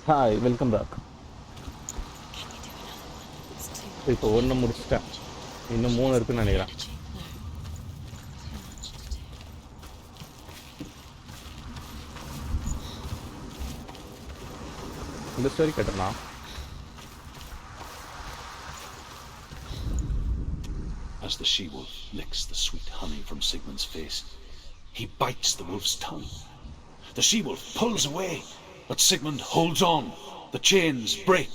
Hi welcome back. இப்போ ஒன்று முடிச்சிட்டேன், இன்னும் 3 இருக்குன்னு நினைக்கிறேன். இந்த ஸ்டோரி கேட்டேன்னா As the she-wolf licks the sweet honey from Sigmund's face, he bites the wolf's tongue. The she-wolf pulls away, but Sigmund holds on. The chains break,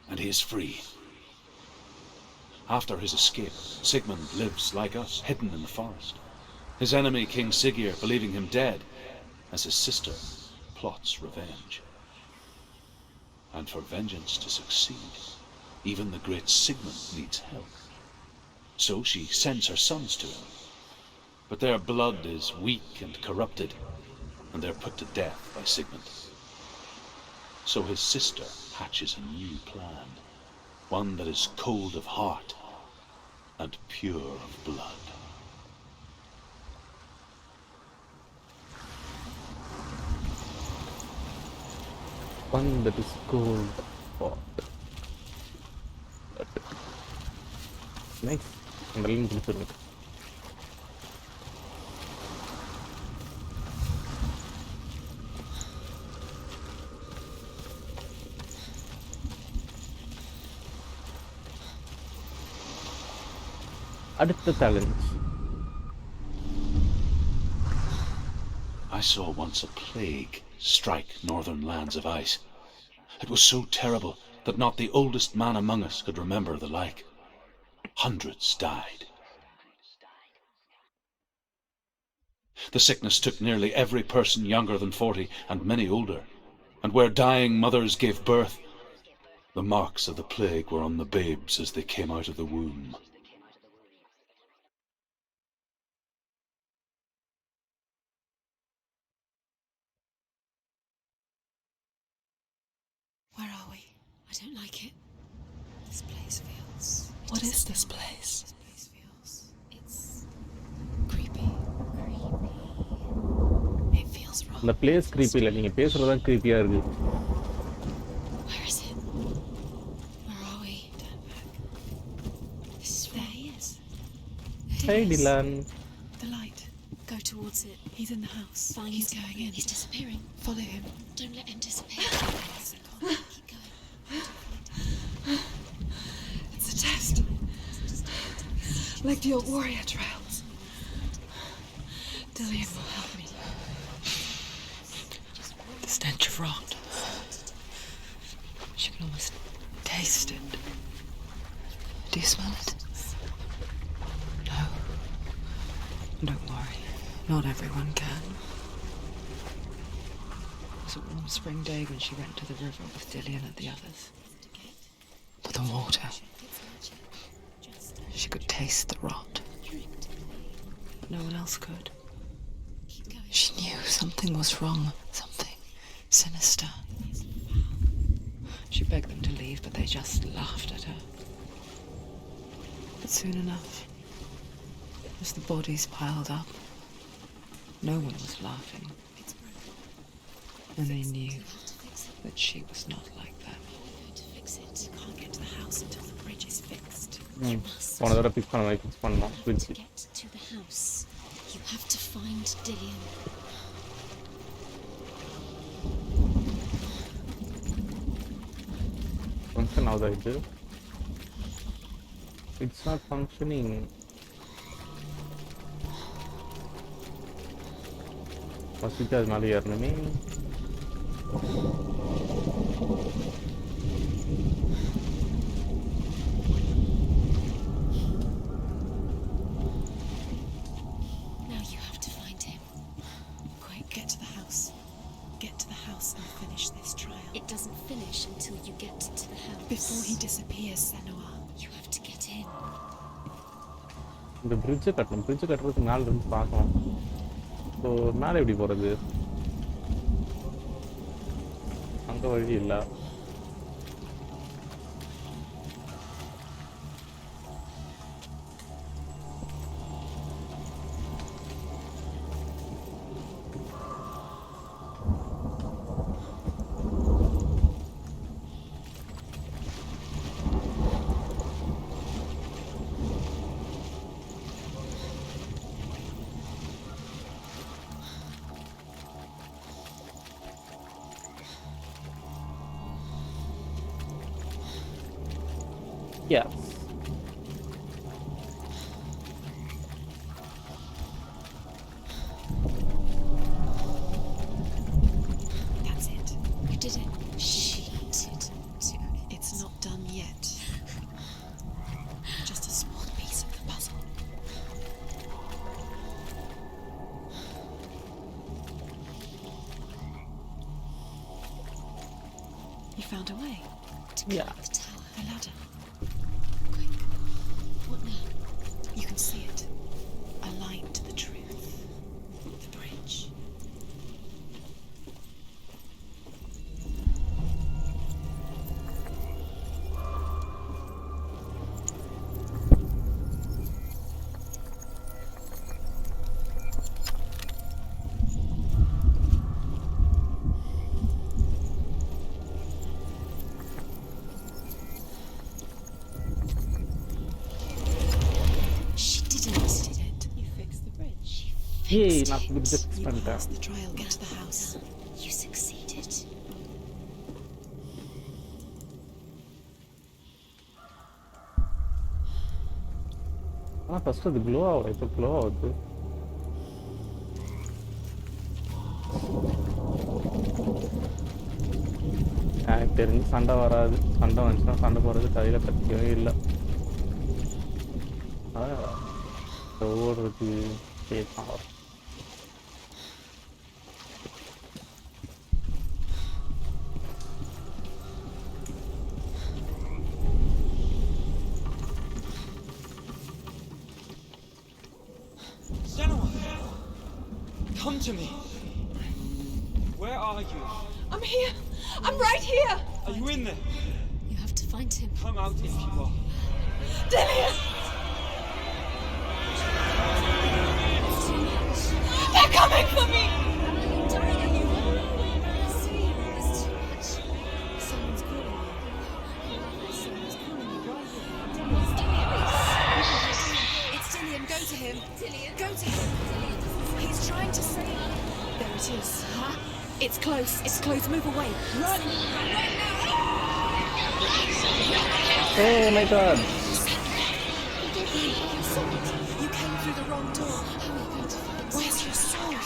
and he is free. After his escape, Sigmund lives like us, hidden in the forest. His enemy, King Siggeir, believing him dead, as his sister plots revenge. And for vengeance to succeed, even the great Sigmund needs help. So she sends her sons to him. But their blood is weak and corrupted, and they're put to death by Sigmund. So his sister hatches a new plan, one that is cold of heart and pure of blood. one that is cold hot. Nice, அந்த line பிடிச்சிருக்கு. அடுத்த challenge. I saw once a plague strike northern lands of ice. It was so terrible that not the oldest man among us could remember the like. Hundreds died. The sickness took nearly every person younger than 40 and many older, and where dying mothers gave birth, the marks of the plague were on the babes as they came out of the womb. Where are we? I don't like it. This place feels... What is this place? This place feels... It's... creepy. It feels wrong. இந்த place creepy இல்லை, நீங்கள் பேசுகிறது தான் creepy-ஆ இருக்கு. Where is it? Where are we? Turn back. This is there he is. Hey Dylan. The light. Go towards it. He's in the house. He's going in. He's disappearing. Follow him. Don't let him disappear. Keep going. It's a test. Like the old warrior trials. Dillian will help me. The stench of rot. She can almost taste it. Do you smell it? No. Don't worry. Not everyone can. It was a warm spring day when she went to the river with Dillian and the others. For the water. She could taste the rot. But no one else could. She knew something was wrong. Something sinister. She begged them to leave, but they just laughed at her. But soon enough, as the bodies piled up, no one was laughing. And they knew that she was not like them. Can't get to the house until the bridge is fixed. போன தடவை big பண்ண மாதிரி fix பண்ணலாம். Get to the house. You have to find Dillian. Function ஆகுதா இது? It's not functioning. First அது மேலே ஏறணுமே. Now you have to find him. Quick, get to the house. Get to the house and finish this trial. It doesn't finish until you get to the house. Before he disappears, Senua. You have to get in. இந்த பிரிட்ஜை கட்டணும். பிரிட்ஜை கட்டுறதுக்கு மேலே இருந்து பார்க்கணும். So மேலே எப்படி போகிறது? அங்கே வழி இல்லை. Yes. That's it. You did it. She did too. It's not done yet. Just a small piece of the puzzle. You found a way to climb the tower. The ladder. Quick. What now? You can see it. A line to the truth. The bridge. She did it. You fixed the bridge. Yay, నాకు You గుర్తు passed the trial. Get to the house. You succeeded. First அது glow ஆகுது. இப்போ glow ஆகுது. எனக்கு தெரிஞ்சு சண்டை வராது. சண்டை வந்துச்சுன்னா சண்டை போடுறது கையில் கத்திக்கவே இல்லை. ஓடுறது கேட்காம வரும். Senua! Come to me! Where are you? I'm here. I'm right here. Are you in there? You have to find him. Come out if you are. Dillian! They're coming for me! It's Dillian. Go to him. Go to him. He's trying to save. There it is. It's close. It's close. Move away. Run! Oh my god. You came through the wrong door. How are you going to find Where's your sword?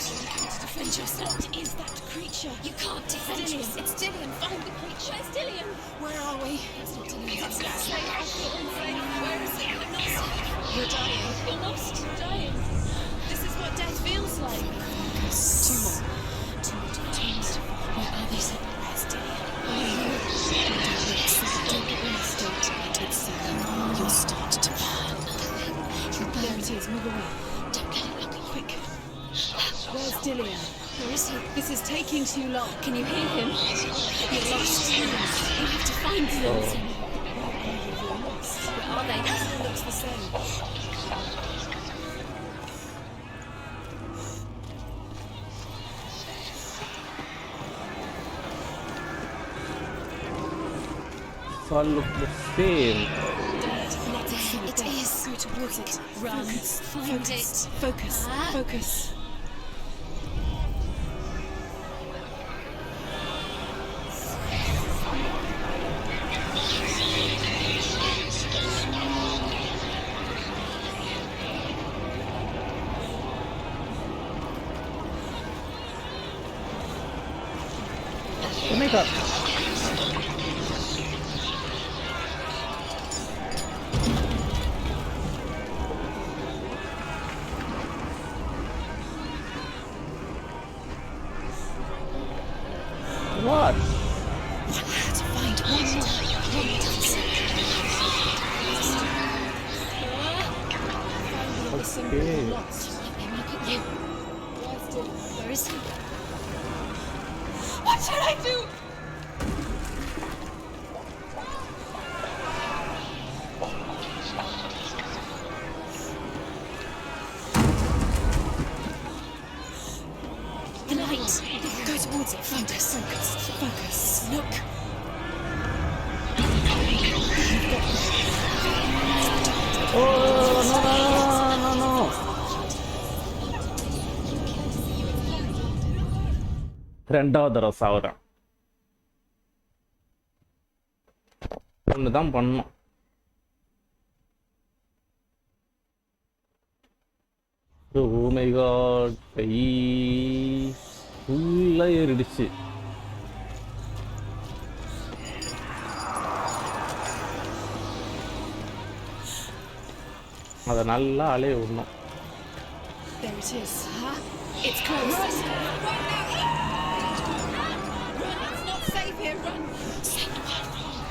To defend yourself. What is that creature? You can't defend yourself. It's Dillian. Find the creature. Where's Dillian? Where are we? It's not Dillian. It's not safe. Where is it? I'm not safe. You're dying. You're lost. You're dying. This is what death feels like. Focus. Two more. Where are they? Where's Dillian? You'll start to burn. There it is. Move away. Don't get it. Look, quick. Where's Dillian? Where is he? This is taking too long. Can you hear him? You're lost. You have to find them. You're lost. Where are they? Everything looks the same. All look the same. It is. Go towards it. Run. Find it. Focus. Focus. Oh my god. What? To find one more. Okay. Where is he? What should I do? The light. Go towards it. Focus. Focus. Focus. Look. Oh, no, no, no, no, no. ரெண்டாவது தடவை சாவுறேன். ஒன்று தான் பண்ணோம். Oh my god, கை ஃபுல்லா ஏறிடுச்சு. அதை நல்லா அலைய விடணும். There it is. It's close. Run! It's not safe here. Run! Senua,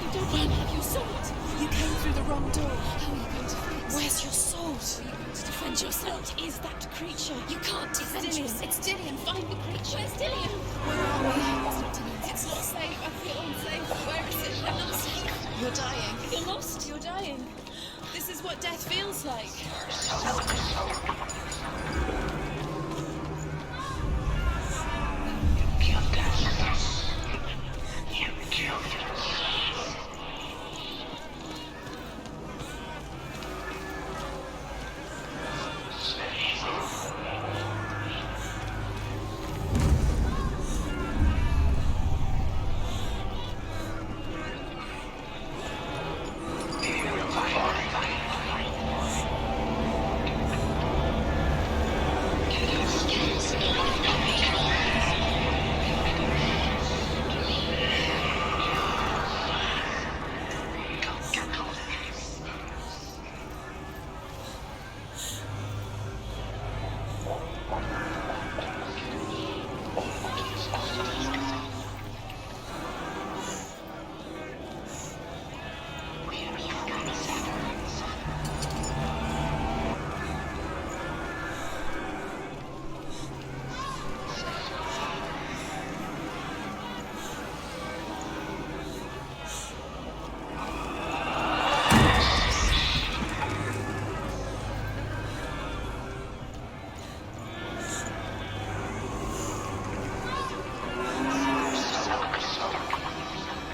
you don't run. You saw it. You came through the wrong door. How are you going to fight? Where's your sword? Are you going to defend yourself? What is that creature? You can't defend yourself. It's Dillian. Find the creature. Where's Dillian? Where are we? It's not safe. I feel unsafe. Where is it? I'm not safe. You're dying. You're lost. You're dying. This is what death feels like.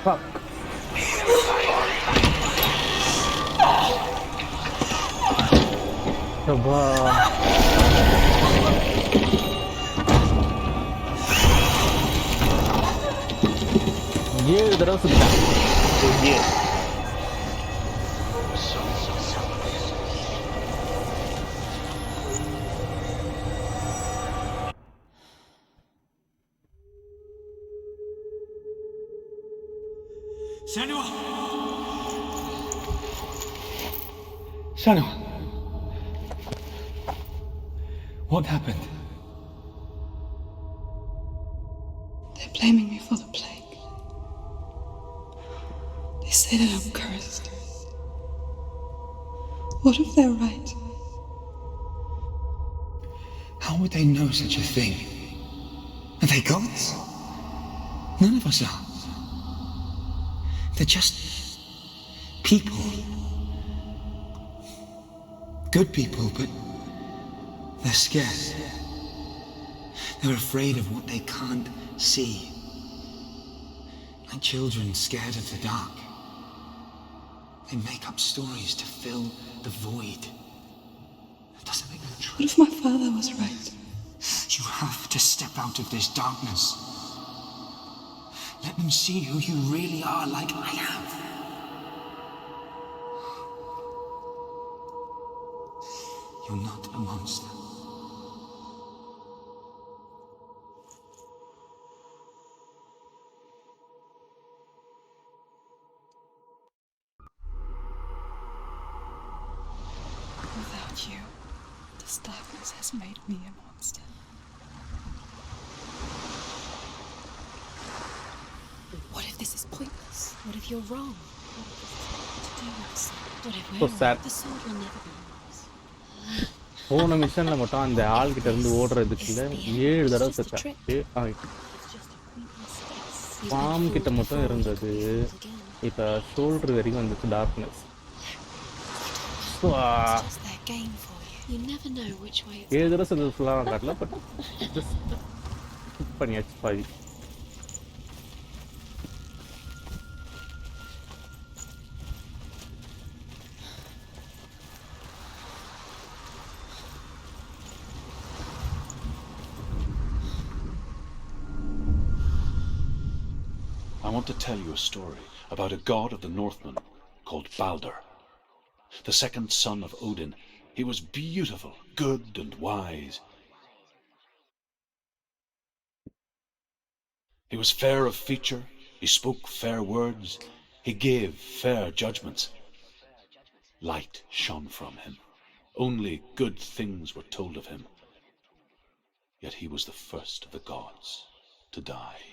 Fuck. அப்பா. ஏழு தடவை சுத்திட்டான். Senua! Senua! What happened? They're blaming me for the plague. They say that I'm cursed. What if they're right? How would they know such a thing? Are they gods? None of us are. They're just people. Good people, but they're scared. They're afraid of what they can't see. Like children scared of the dark. They make up stories to fill the void. That doesn't make them true. What if my father was right? You have to step out of this darkness. Let them see who you really are, like I have. You're not a monster. Without you, this darkness has made me a monster. What if this is pointless? What if you're wrong? What if this is to do with something? What if So we're sad. wrong? The sword will never be yours. போன மிஷன்ல மட்டும் அந்த ஆள்கிட்ட இருந்து ஓடுறதுக்குள்ள 7 தடவை செத்தேன். It's just a pointless guess. You பாம் can கிட்ட fall மட்டும் before இருந்தது. you fall again. இப்போ ஷோல்டர் வரைக்கும் வந்துச்சு darkness. It's just their game for you. You never know which way it's 7 தடவை செஞ்சது ஃபுல்லாக காட்டல, பட் ஜஸ்ட் குக் பண்ணியாச்சு பாதி. I want to tell you a story about a god of the Northmen called Balder. The second son of Odin, He was beautiful, good, and wise. He was fair of feature, he spoke fair words, he gave fair judgments. Light shone from him. Only good things were told of him. Yet he was the first of the gods to die.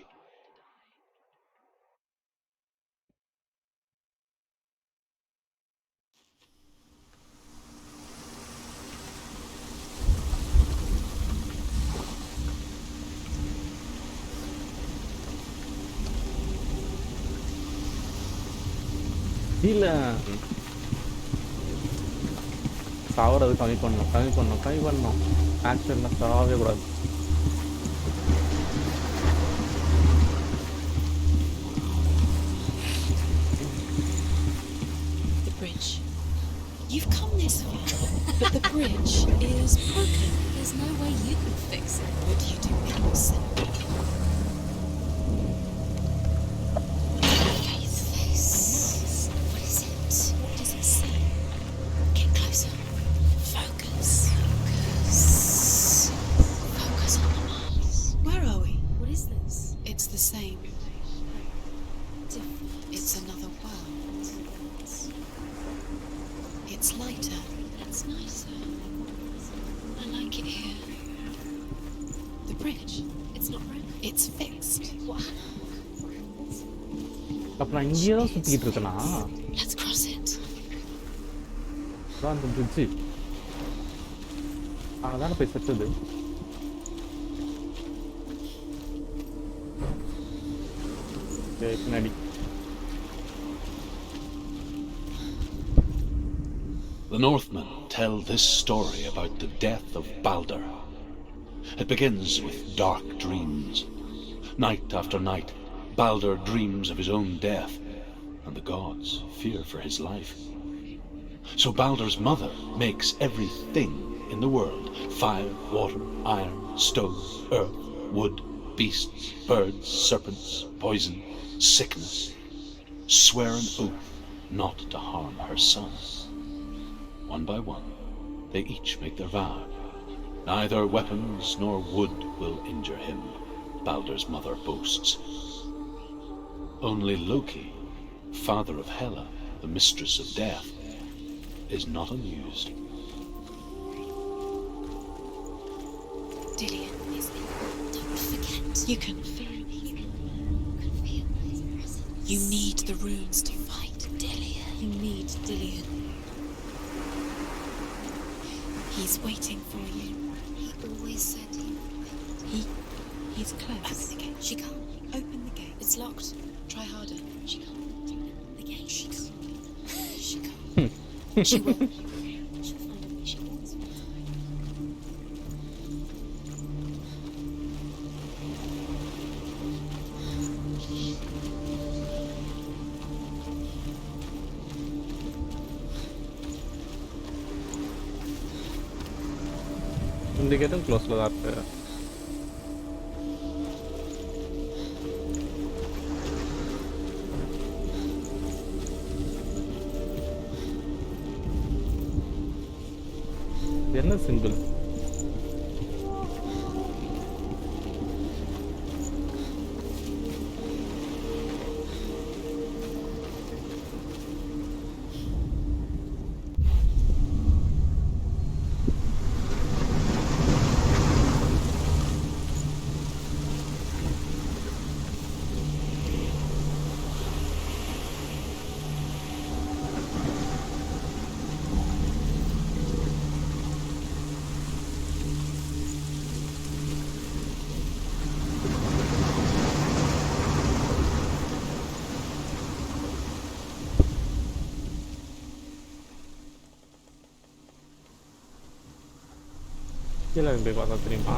இல்ல சாவறது கம்மி பண்ணணும் ஆக்சிடென்ட்ல சாவவே கூடாது. The bridge. You've come this far, but the bridge is broken. There's no way you can fix it. What do you do now, Senua? What is it? What does it say? Get closer. Focus. Focus on the Mars. Where are we? What is this? It's the same. Different. It's another world. It's lighter. It's nicer. I like it here. The bridge. It's not broken. It's fixed. What? அப்ப நான் இங்கேயே தான் சுத்திக்கிட்டு இருக்கேனா? Let's cross it. அந்த fridge அங்கதானே போய் செத்தது. பின்னாடி The Northmen tell this story about the death of Balder. It begins with dark dreams. Night after night, Balder dreams of his own death, and the gods fear for his life. So Balder's mother makes everything in the world: fire, water, iron, stone, earth, wood, beasts, birds, serpents, poison, sickness, swear an oath not to harm her son. One by one, they each make their vow. Neither weapons nor wood will injure him, Balder's mother boasts. Only Loki, father of Hela, the mistress of death, is not amused. Dillion is in. Don't forget. You can feel his presence. You need the runes to fight Dillion. You need Dillion. He's waiting for you. He always said he would wait. He's close. Open the gate. She can't. Open the gate. It's locked. Try harder. She can't. The gate. She can't. She can't. She will. She'll find a way. She wants me. இந்த கேட்டும் க்ளோஸில் தான் இருக்கு. என்ன simple? கீழே போய் பார்த்தா தெரியுமா?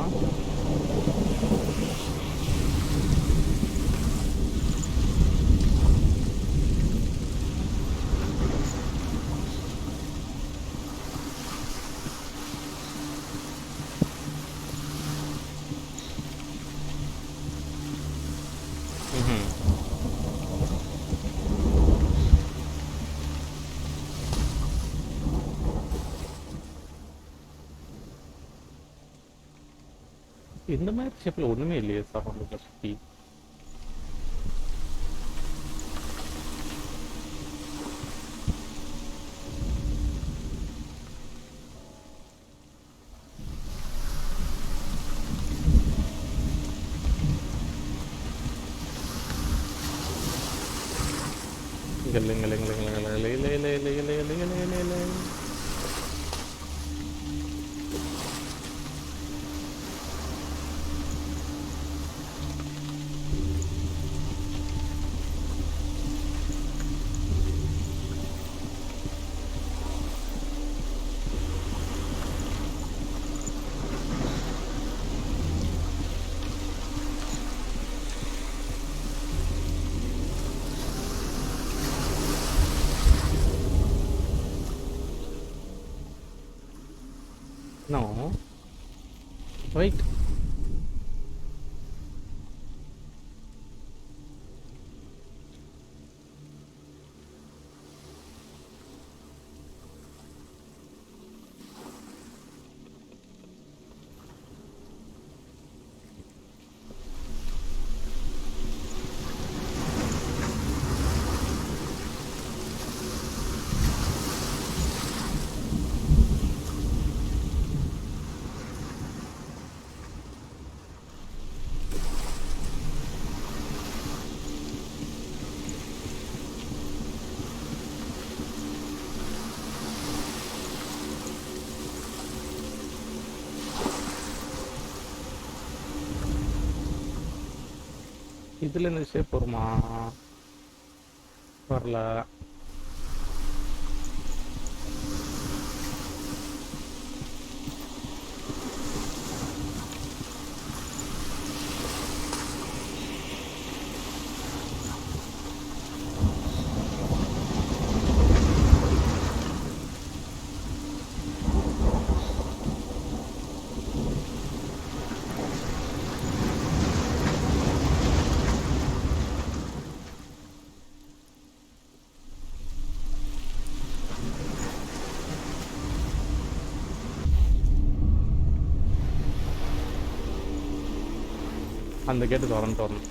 இந்த மாதிரி ஷேப்பில் ஒன்றுமே இல்லையே சரௌண்டில் சுற்றி. No. Wait. இதுல இந்த ஷேப் வருமா? வரல. அந்த கேட்டு திறந்துட்டு வரணும்.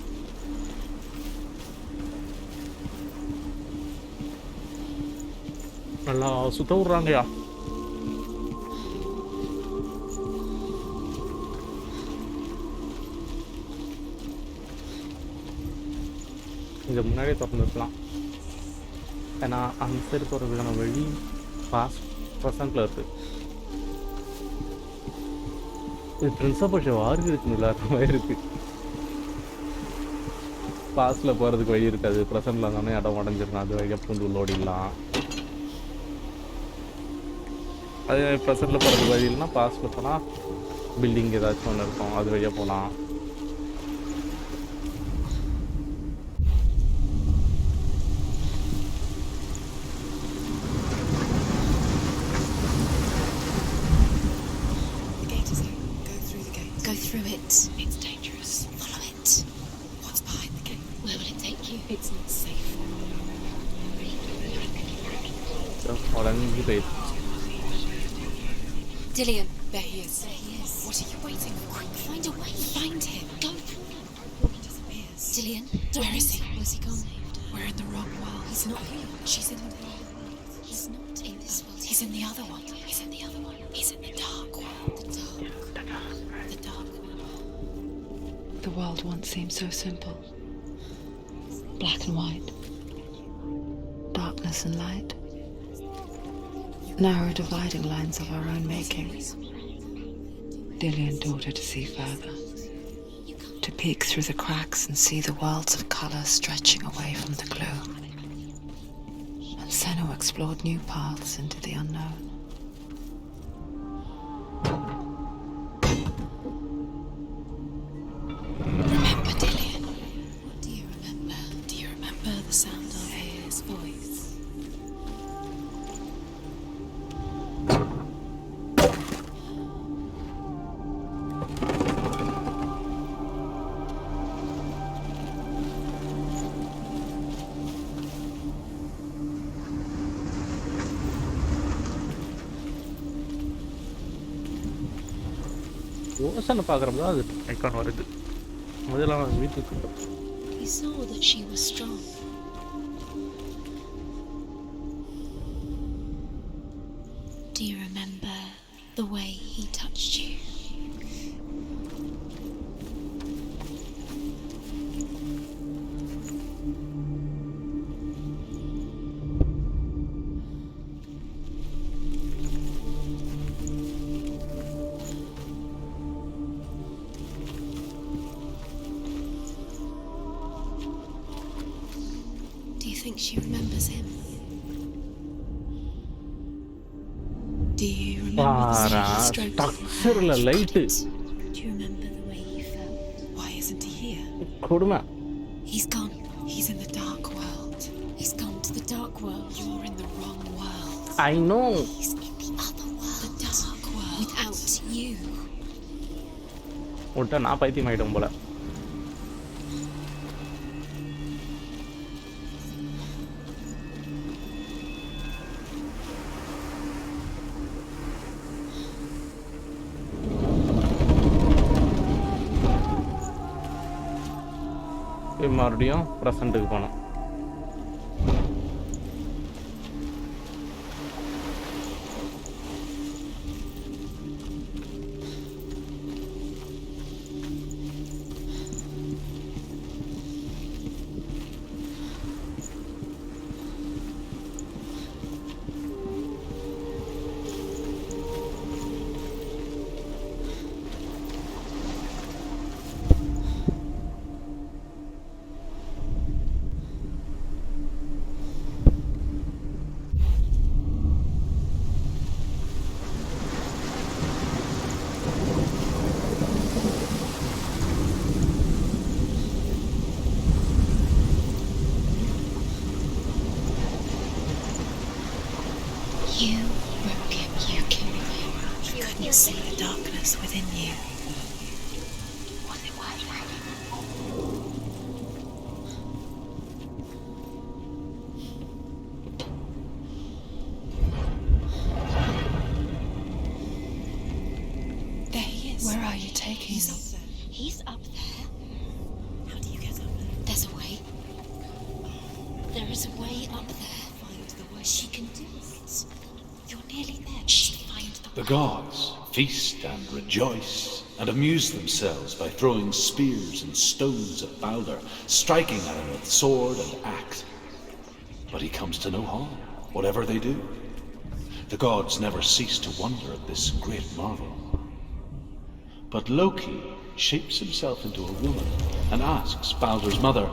நல்லா சுத்த விட்றாங்கயா. இது முன்னாடியே திறந்துருக்கலாம். ஏன்னா அந்த சைடு போகிறதுக்கான வழி பாஸ்ட் ப்ரெசண்ட்டில் இருக்குது. இது பிரின்ஸ் ஆஃப் பர்ஷியா வாருக்கு இருக்குன்னு இல்லாத மாதிரி இருக்குது. பாஸ்டில் போகிறதுக்கு வழி இருக்காது, ப்ரெசென்ட்டில் இருந்தானே இடம் உடஞ்சிருக்கும், அது வழியாக பூண்டு உள்ளோடிடலாம். அதே ப்ரெசென்ட்டில் போகிறதுக்கு வழி இல்லைன்னா பாஸ்டில் போனால் பில்டிங் ஏதாச்சும் ஒன்று இருக்கும், அது வழியாக போகலாம். Go through it. It's dangerous. Follow it. What's behind the gate? Where will it take you? It's not safe. உடஞ்சி போயிடுச்சு. Dillian, there he is. There he is. What are you waiting for? Quick, find a way. Find him. Go through it before he disappears. Dillian, where is he? Where's he gone? We're in the wrong world. He's not here. She's in the wrong world. He's not in this world. He's in the other one. He's in the other one. He's in the dark world. The dark one. The world once seemed so simple. Black and white. Darkness and light. Narrow dividing lines of our own making. Dillian taught her to see further. To peek through the cracks and see the worlds of colour stretching away from the gloom. And Senua explored new paths into the unknown. Remember, Dillian? What do you remember? Do you remember the sound of his voice? ஓசனை பார்க்குறப்ப தான் அது icon வருது. முதல்ல நான் வீட்டுக்கு He saw that she was strong. Do you remember the way he touched you? Do you think she remembers him? Do you remember the way he stroked ஸ்ட்ரக்சரில் light Do you remember the way he felt? Why isn't he here? கொடுமை. He's gone. He's in the dark world. He's gone to the dark world. You're in the wrong world. I know. He's in the other world. The dark world. Without you. விட்டா நான் பைத்தியம் ஆகிடும் போல. மறுபடியும் ப்ரெசண்ட்டுக்கு போனோம். You broke him. You killed him. You couldn't see the darkness within you. Was it worth it? There he is. Where are you taking him? He's up there. How do you get up there? There's a way. There is a way up there. Find the way. She can do it. You're nearly there. Just find the The gods feast and rejoice and amuse themselves by throwing spears and stones at Balder, striking at him with sword and axe. But he comes to no harm, whatever they do. The gods never cease to wonder at this great marvel. But Loki shapes himself into a woman and asks Balder's mother,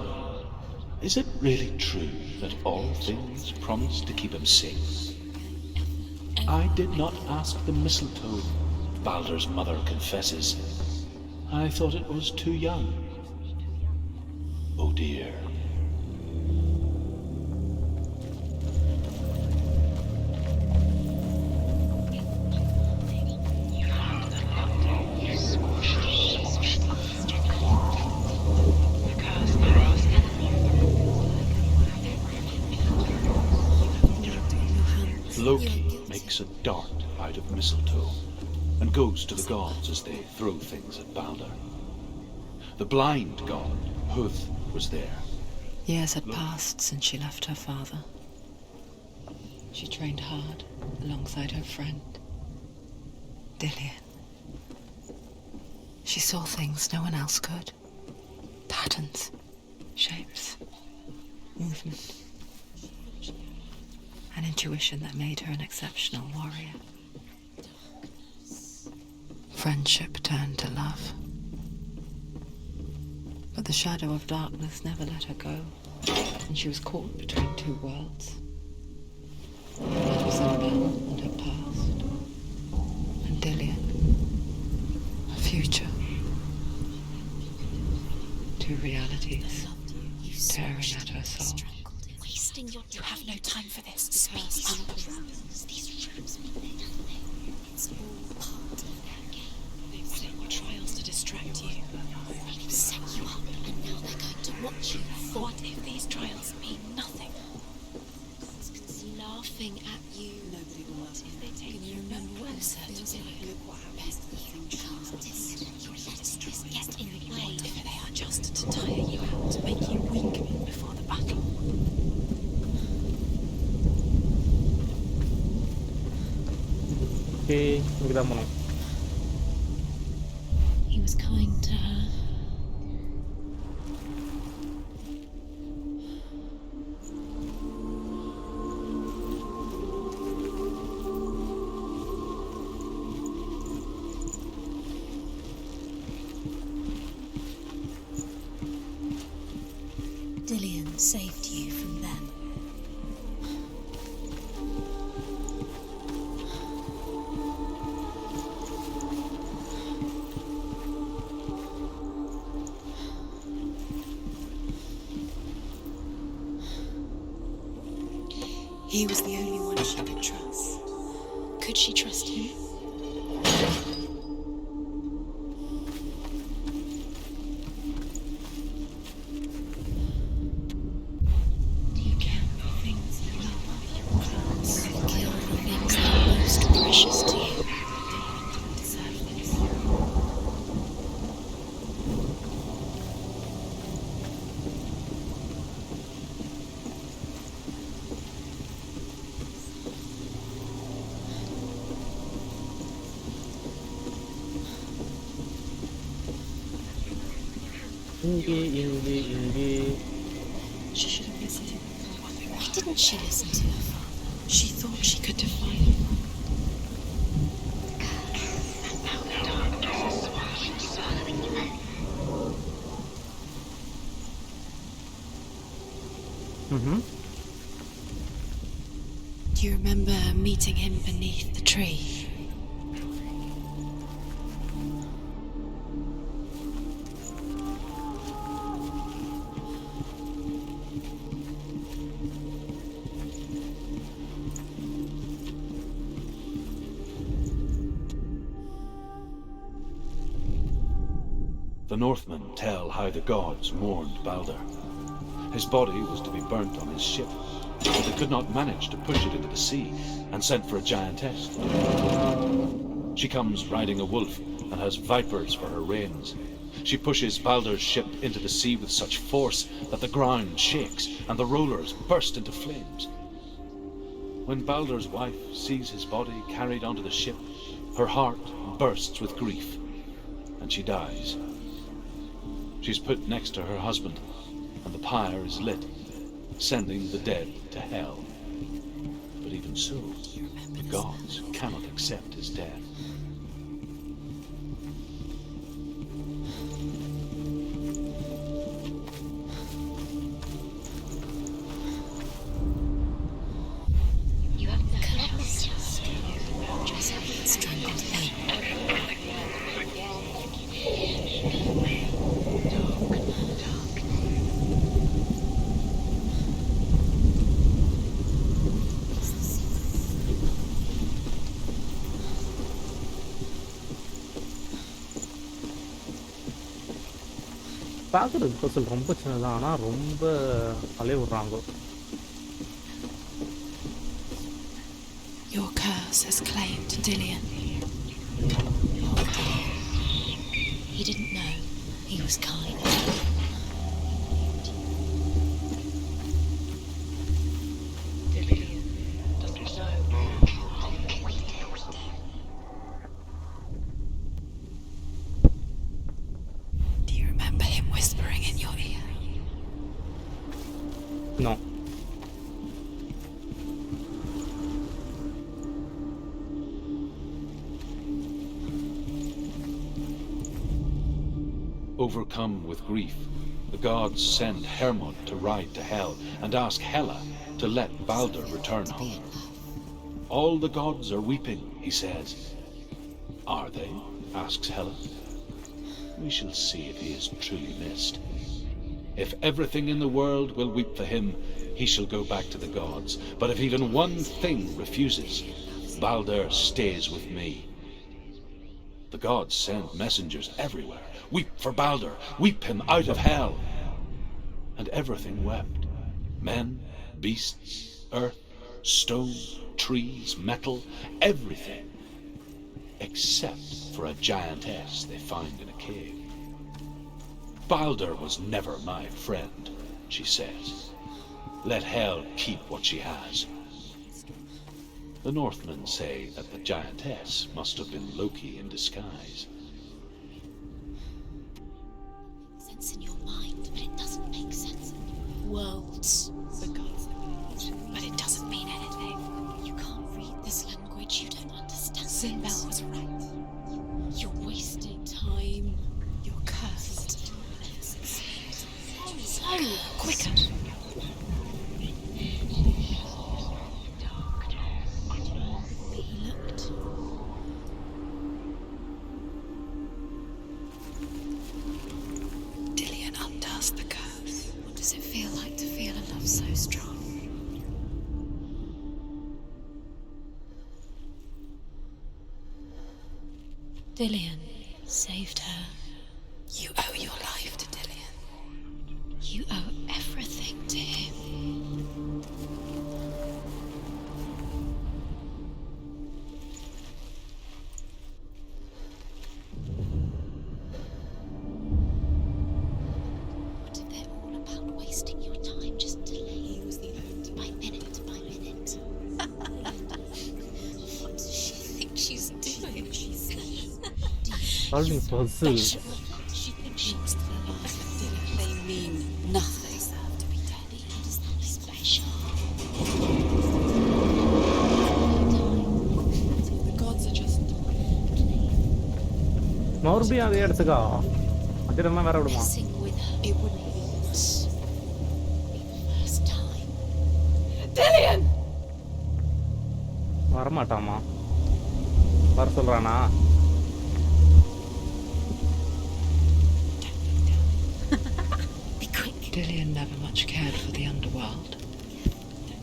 "Is it really true that all things promise to keep him safe?" "I did not ask the mistletoe," Balder's mother confesses. "I thought it was too young." Oh dear. Loki makes a dart out of mistletoe and goes to the gods as they throw things at Balder. The blind god, Huth, was there. Years had passed since she left her father. She trained hard alongside her friend, Dillian. She saw things no one else could. Patterns, shapes, movement. An intuition that made her an exceptional warrior. Friendship turned to love. But the shadow of darkness never let her go, and she was caught between two worlds. It was Annabelle and her past, and Dillian, her future. Two realities tearing at her soul. You have no time for this. Space unravels. These rooms mean nothing. It's all part of their game. They've set your trials to distract you. They've set you up, and now they're going to watch you. What if these trials mean nothing? It's laughing at you. Nobody will laugh. If they take Can you remember what it closer to feels Dillian? like? Look what happens to the thing she loves. Okay, இங்கே தான் போனோம். He was kind to her. Dillian saved you from them. He was the only one she could trust. Could she trust him? Do you care for the things you love? Kill the things that are most precious to you. You deserve this. இங்கே. She should have listened to him. Why didn't she listen to her father? She thought she could defy him. Do you remember meeting him beneath the tree? The Northmen tell how the gods mourned Balder. His body was to be burnt on his ship, but they could not manage to push it into the sea, and sent for a giantess. She comes riding a wolf and has vipers for her reins. She pushes Balder's ship into the sea with such force that the ground shakes and the rollers burst into flames. When Balder's wife sees his body carried onto the ship, her heart bursts with grief, and she dies. She's put next to her husband, and the pyre is lit, sending the dead to hell. But even so, the gods cannot accept his death. You have the curse. Dress up with strangled pain. பார்க்குறது பசல் ரொம்ப சின்னதான், ஆனால் ரொம்ப அலைய விட்றாங்க. Your curse has claimed Dillian. He didn't know he was kind. Do you remember him whispering in your ear? No. Overcome with grief, the gods send Hermod to ride to Hell and ask Hela to let Balder return home. All the gods are weeping, he says. Are they? Asks Hela. We shall see if he is truly missed. If everything in the world will weep for him, he shall go back to the gods. But if even one thing refuses, Balder stays with me. The gods send messengers everywhere. Weep for Balder, weep him out of hell. And everything wept. Men, beasts, earth, stone, trees, metal, everything. Except for a giantess they find in a cave. Balder was never my friend, she says. Let hell keep what she has. The Northmen say that the giantess must have been Loki in disguise. Sense in your mind, but it doesn't make sense. Worlds. The gods but it doesn't mean anything. You can't read this language, you don't understand. Sinbel was right. You're wasting time. You're cursed. So, quicker. He looked. Dillion undoes the curse. What does it feel like to feel a love so strong? Dillion saved her. You owe your life to Dillion. You owe everything to him. What if they're all about wasting your time, just delaying by minute by minute? What does she think she's doing? Solving puzzle. She thinks she's the last of Dillion. They mean nothing. They deserve to be dead. He is that special. The gods are just மறுபடியும் அதே இடத்துக்கா அது நம்ம வேற விடுமா messing with her. It wouldn't be the first time. Dillion! வரமாட்டாமா வர சொல்றானா Be quick. Dillion never much cared for the underworld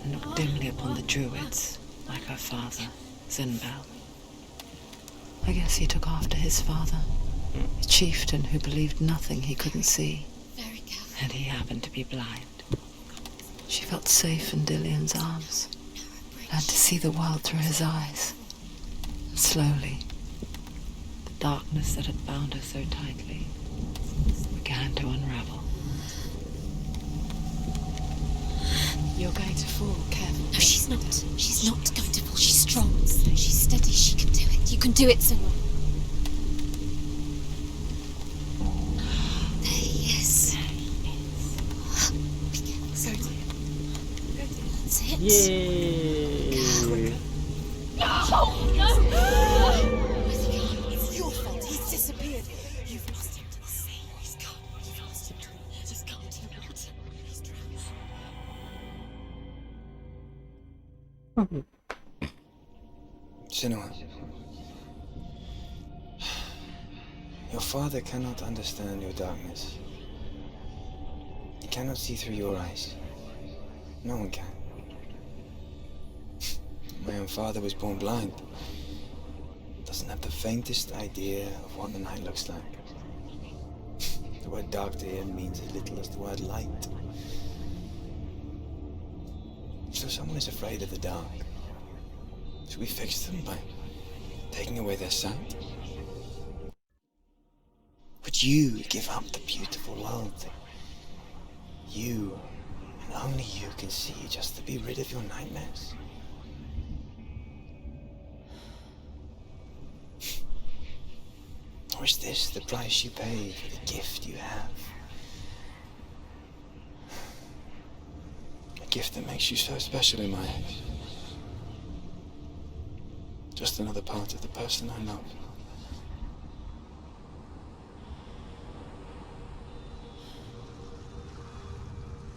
and looked dimly upon the druids like her father, Sinbel. I guess he took after his father, a chieftain who believed nothing he couldn't see, Very careful. and he happened to be blind. She felt safe in Dillion's arms, learned to see the world through his eyes. And slowly, the darkness that had bound her so tightly began to unravel. You're going to fall, careful. No, she's not. She's not going to fall. She's strong. She's steady. She can do it. You can do it, Senua. There he is. Be careful, Senua. That's it. Yay! Where's he gone? It's your fault. He's disappeared. You've lost him to the sea. He's gone. You've lost him to the Just come to the water. He's drowned. Senua. Your father cannot understand your darkness. He cannot see through your eyes. No one can. My own father was born blind. Doesn't have the faintest idea of what the night looks like. The word dark to him means as little as the word light. So someone is afraid of the dark. Should we fix them by taking away their sight? Would you give up the beautiful world that you and only you can see just to be rid of your nightmares? Or is this the price you pay for the gift you have? A gift that makes you so special in my eyes. Just another part of the person I love.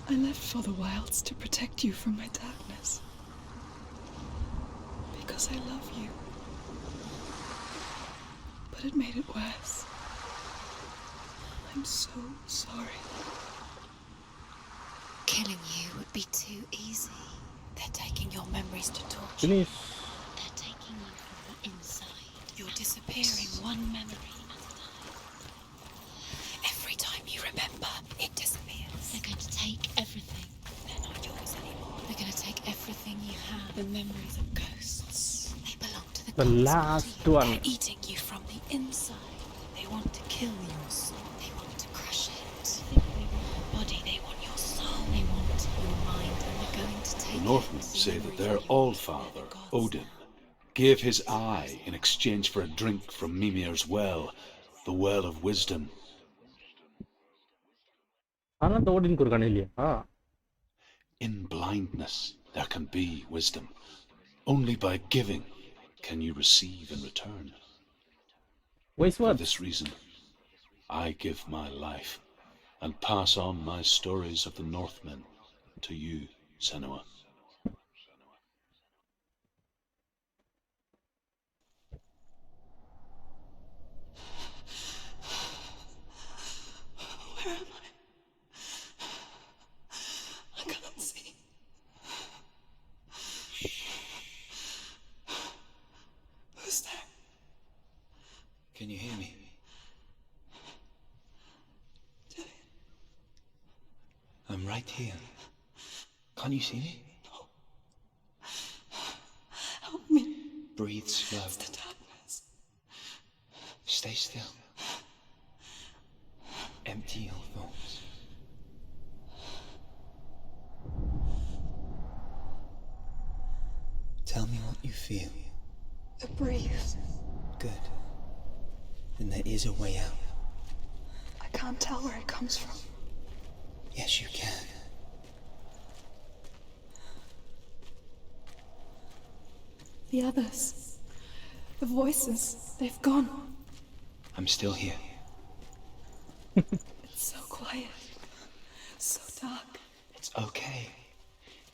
I left for the wilds to protect you from my darkness. Because I love you. But it made it worse. I'm so sorry. Killing you would be too easy. They're taking your memories to torture. Finish. They're taking you from the inside. You're disappearing one memory at a time. Every time you remember, it disappears. They're going to take everything. They're not yours anymore. They're going to take everything you have. The memories of ghosts. They belong to the The gods. last one. They're eating you from the inside. They want to kill your soul. They want to crush it. They want your body. They want your soul. They want your mind. And they're going to The Northmen say that their all-father, Odin, gave his eye in exchange for a drink from Mimir's well, the Well of Wisdom. In blindness, there can be wisdom. Only by giving can you receive in return. For this reason, I give my life and pass on my stories of the Northmen to you, Senua. Where am I? I can't see. Who's there? Can you hear me? I'm right here. Can't you see me? No. Help me. Breathe slow. It's the darkness. Stay still. Empty your thoughts. Tell me what you feel. The breeze. Good. Then there is a way out. I can't tell where it comes from. Yes, you can. The others. The voices. They've gone. I'm still here. It's so quiet. So dark. It's okay.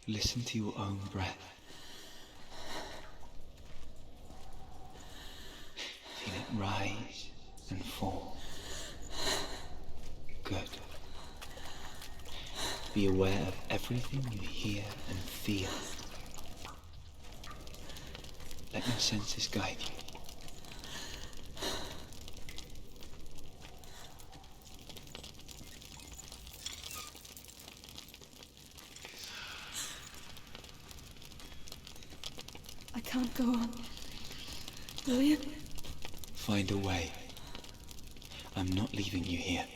Listen to your own breath. Feel it rise and fall. Good. Be aware of everything you hear and feel. Let your senses guide you. I can't go on. Will you? Find a way. I'm not leaving you here.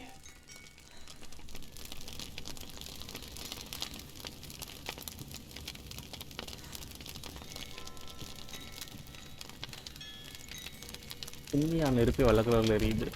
உண்மையான நெருப்பே வெள்ளை கலர்ல எரியுது.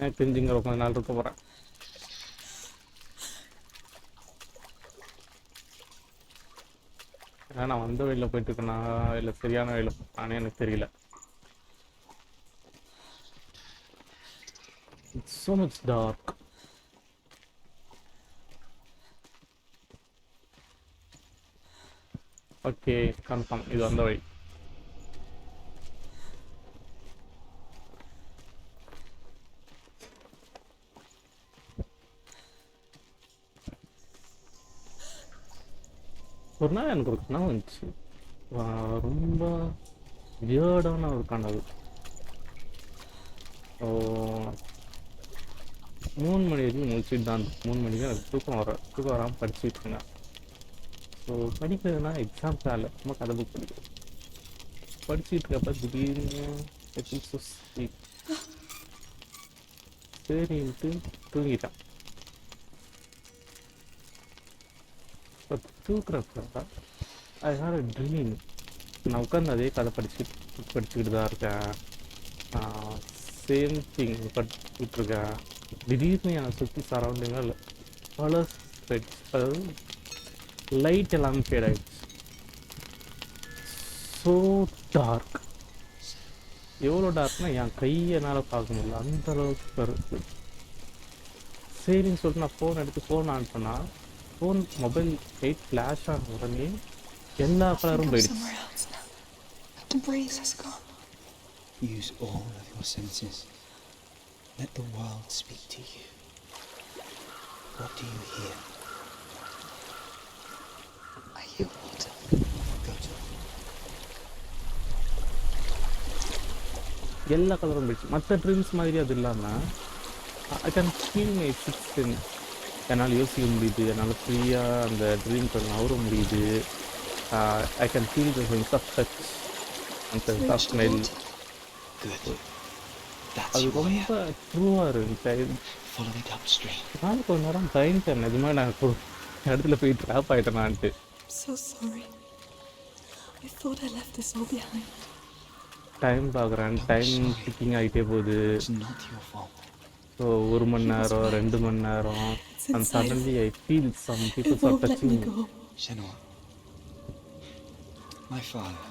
எனக்கு தெரிஞ்சுங்க கொஞ்ச நாள் இருக்க போகிறேன். ஏன்னா நான் வந்த வழியில் போயிட்டுருக்கேனா இல்லை சரியான வழியில் நானே எனக்கு தெரியல. It's so much dark. Okay confirm இது வந்த வழி. ஒரு நாள் எனக்கு ஒரு கனவு வந்துச்சு. ரொம்ப வியர்டான ஒரு கனவு. 3 மணி வரைக்கும் முடிச்சுட்டு தான் 3 மணிக்கு எனக்கு தூக்கம் வராமல் படிச்சுட்டு இருந்தேன். ஸோ படிக்கிறதுனா எக்ஸாம்ஸ் இல்லை, சும்மா கதை புக் படிக்கிறேன். படிச்சுட்டு இருக்கப்ப திடீர்னு சரின்ட்டு தூங்கிட்டேன். தூக்குறப்ப ஐ ஹேட் அ ட்ரீம். நான் உட்காந்து அதே கதை படிச்சுக்கிட்டு தான் இருக்கேன். சேம் திங் படிச்சுட்ருக்கேன். திடீர்னு என்னை சுற்றி சரௌண்டிங்கில் கலர்ஸ் ஸ்ப்ரெட்ஸ், அதாவது லைட் எல்லாமே ஃபேட் ஆகிடுச்சு. So dark. எவ்வளோ டார்க்னா என் கையை என்னால் பார்க்க முடியல, அந்த அளவுக்கு இருக்குது. சரின்னு சொல்லிட்டு நான் ஃபோன் எடுத்து ஃபோன் ஆன் பண்ணால் மொபைல் லைட் ஃப்ளாஷ் ஆன உடனே எல்லா கலரும் போயிடுச்சு. The breeze has gone. Use all of your senses. Let the world speak to you. What do you hear? எல்லா கலரும் போயிடுச்சு. மற்ற ட்ரீம்ஸ் மாதிரி அது இல்லாமல் I can feel my six sense. என்னால் யோசிக்க முடியுது, என்னால் ஃப்ரீயாக அந்த ட்ரீம்க்கு நவர முடியுது. I can feel the sense of touch and sense of smell. அது ரொம்ப ட்ரூவாக இருந்துச்சு. நான் கொஞ்ச நேரம் பயந்துட்டேன், நிஜமாக நான் ஒரு இடத்துல போய் ட்ராப் ஆகிட்டேனான்ட்டு. So sorry. I thought I left this all behind. Time பார்க்குறேன், டைம் டிக்கிங் ஆகிட்டே போகுது. ஸோ 1 மணி நேரம், 2 மணி நேரம், and suddenly I feel some people are touching me. Senua, my father,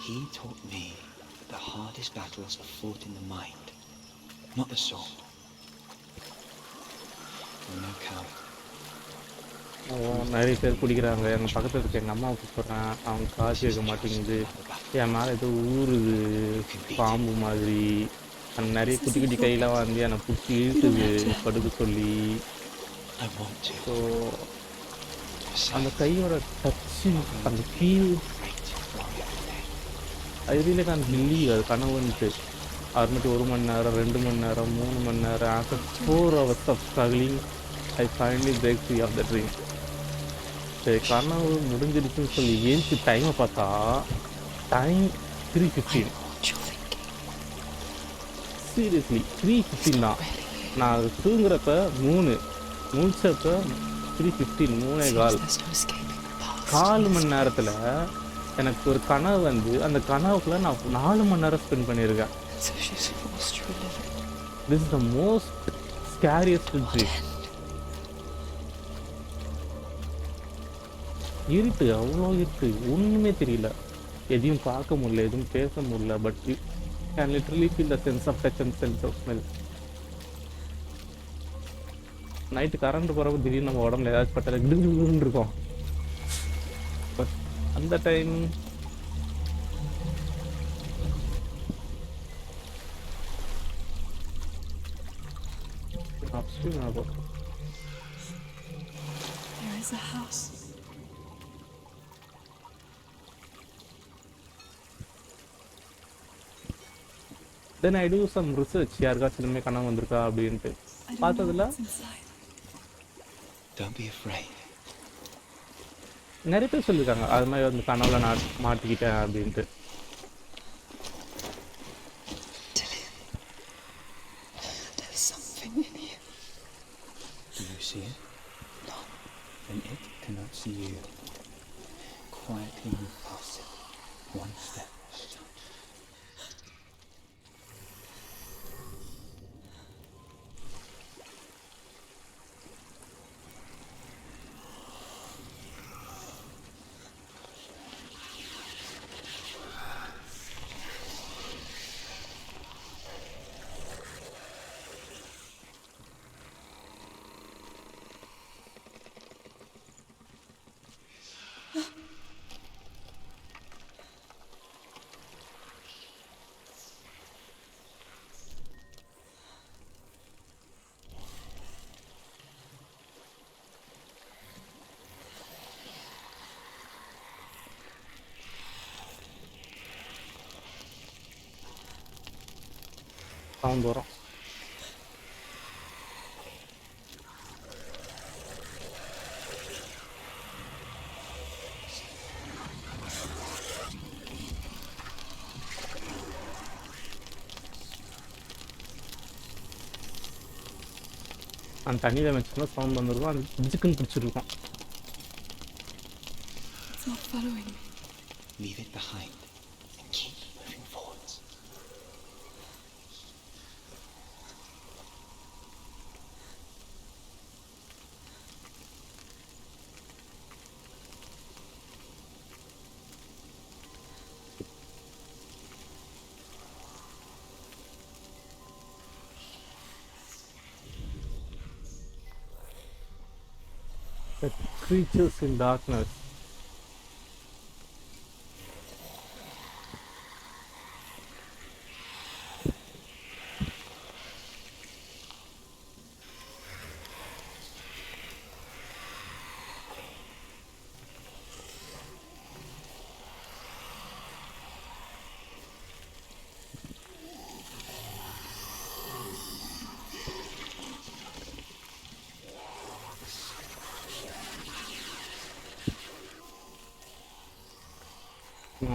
he taught me that the hardest battles are fought in the mind, not the sword. I'm no coward. நிறைய பேர் குடிக்கிறாங்க. எங்கள் பக்கத்தில் இருக்க எங்கள் அம்மாவை கூப்பிட்றேன், அவங்க காசு கேட்க மாட்டேங்குது. என் மேலே ஏதோ ஊறுது பாம்பு மாதிரி. அந்த நிறைய குட்டி குட்டி கையெல்லாம் வந்து என்னை பிடிச்சி இழுத்துது படுக்க சொல்லி. ஸோ அந்த கையோட டச்சு, அந்த ஃபீல், அது ரியலி கான் பிலீவ் அது கனவுன்ட்டு. அறுநூற்றி 1 மணி நேரம், 2 மணி நேரம், 3 மணி நேரம், after 4 hours of struggling I finally break free of the dream. சரி, கனவு முடிஞ்சிருச்சுன்னு சொல்லி ஏஞ்சி டைமை பார்த்தா டைம் 3:15. சீரியஸ்லி 3:15 தான். நான் தூங்குறப்ப 3, முடிச்சப்ப 3:15, 3:15 மணி நேரத்தில் எனக்கு ஒரு கனவு வந்து அந்த கனவுக்குள்ள நான் 4 மணி நேரம் ஸ்பெண்ட் பண்ணியிருக்கேன். This is the most scariest dream. இருட்டு, அவ்வளோ இருட்டு, ஒன்றுமே தெரியல, எதையும் பார்க்க முடியல, எதுவும் பேச முடியல. But you can literally feel the sense of touch and sense of smell. Night current போகிறப்ப திடீர்னு நம்ம உடம்புல ஏதாச்சும் பட்டால கிடுன்னு இருக்கும். பட் அந்த time There is a house. Then I do some research, யாருக்காச்சும் இனிமேல் கனவு வந்திருக்கா அப்படின்ட்டு. பார்த்ததில்ல, நிறைய பேர் சொல்லியிருக்காங்க அது மாதிரி வந்து கனவுல நான் மாட்டிக்கிட்டேன் அப்படின்ட்டு. See it? No. Then it cannot see you. Quietly move past it, one step at a time. Sound வரும். அந்த தண்ணியில் வச்சுன்னா சவுண்ட் வந்துருக்கும், அது பிடிச்சுக்குன்னு பிடிச்சிருக்கும். It's not following me. Leave it behind and keep moving forwards. The creatures in darkness.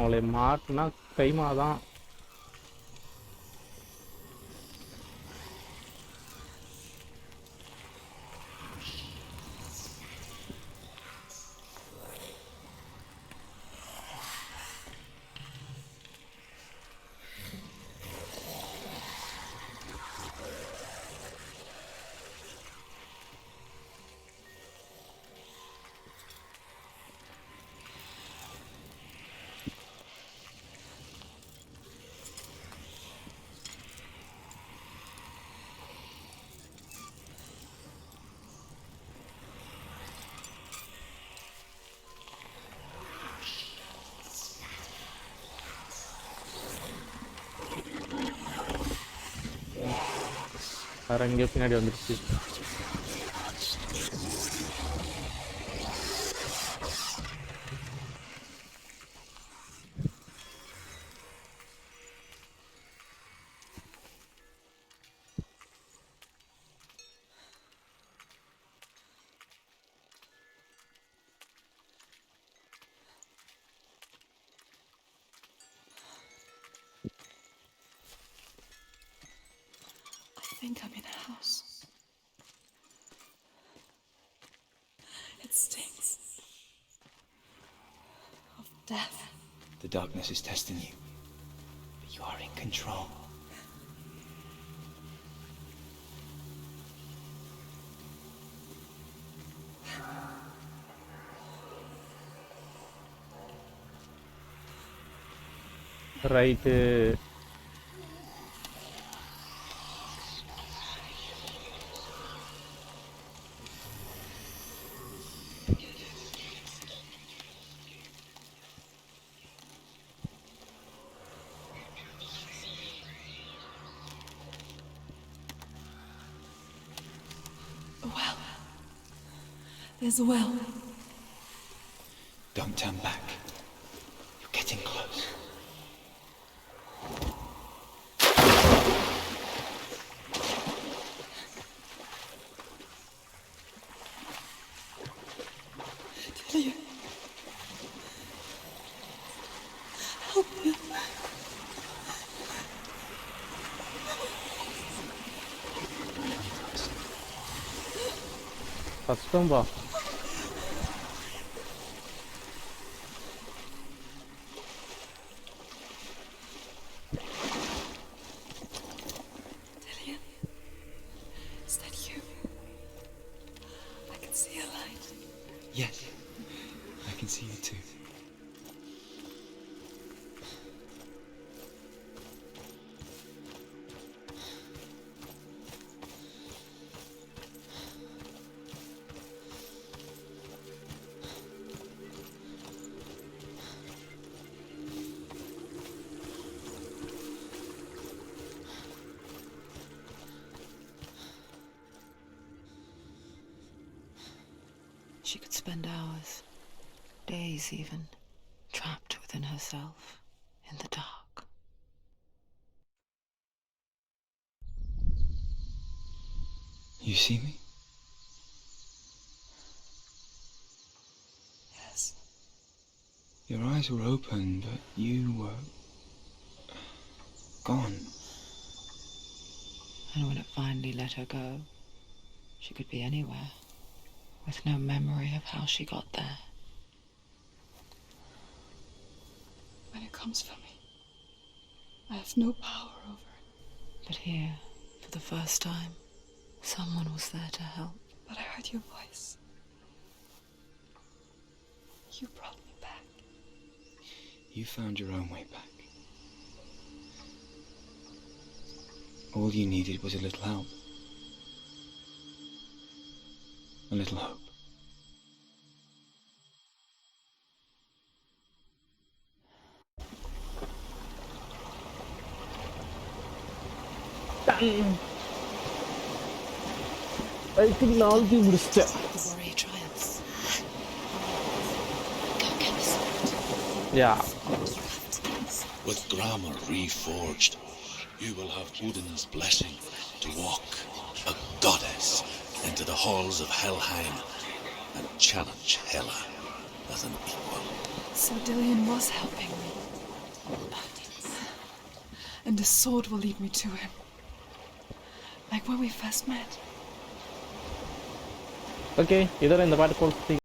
அவளை மாட்டினா கைமாதான். வேற எங்கேயோ பின்னாடி வந்துருச்சு. I think I'm in a house. It stinks of death. The darkness is testing you, but you are in control. Right. A well. There's a well. Don't turn back. You're getting close. Delia. Help me. கஷ்டம்பா. Delia. Is that you? I can see a light. Yes, I can see you too. She could spend hours, days even, trapped within herself, in the dark. You see me? Yes. Your eyes were open, but you were gone. And when it finally let her go, she could be anywhere, with no memory of how she got there. When it comes for me, I have no power over it. But here, for the first time, someone was there to help. But I heard your voice. You brought me back. You found your own way back. All you needed was a little help. A little hope. I think நாளைக்கு முடிச்சிட்டேன். The warrior triumphs. Go get the sword. Yeah. With grammar reforged, you will have Odin's blessing to walk, a goddess, into the halls of Helheim and challenge Hela as an equal. So Dillion was helping me. And the sword will lead me to him. Like when we first met. Okay ಇದರ இந்த பாட்டு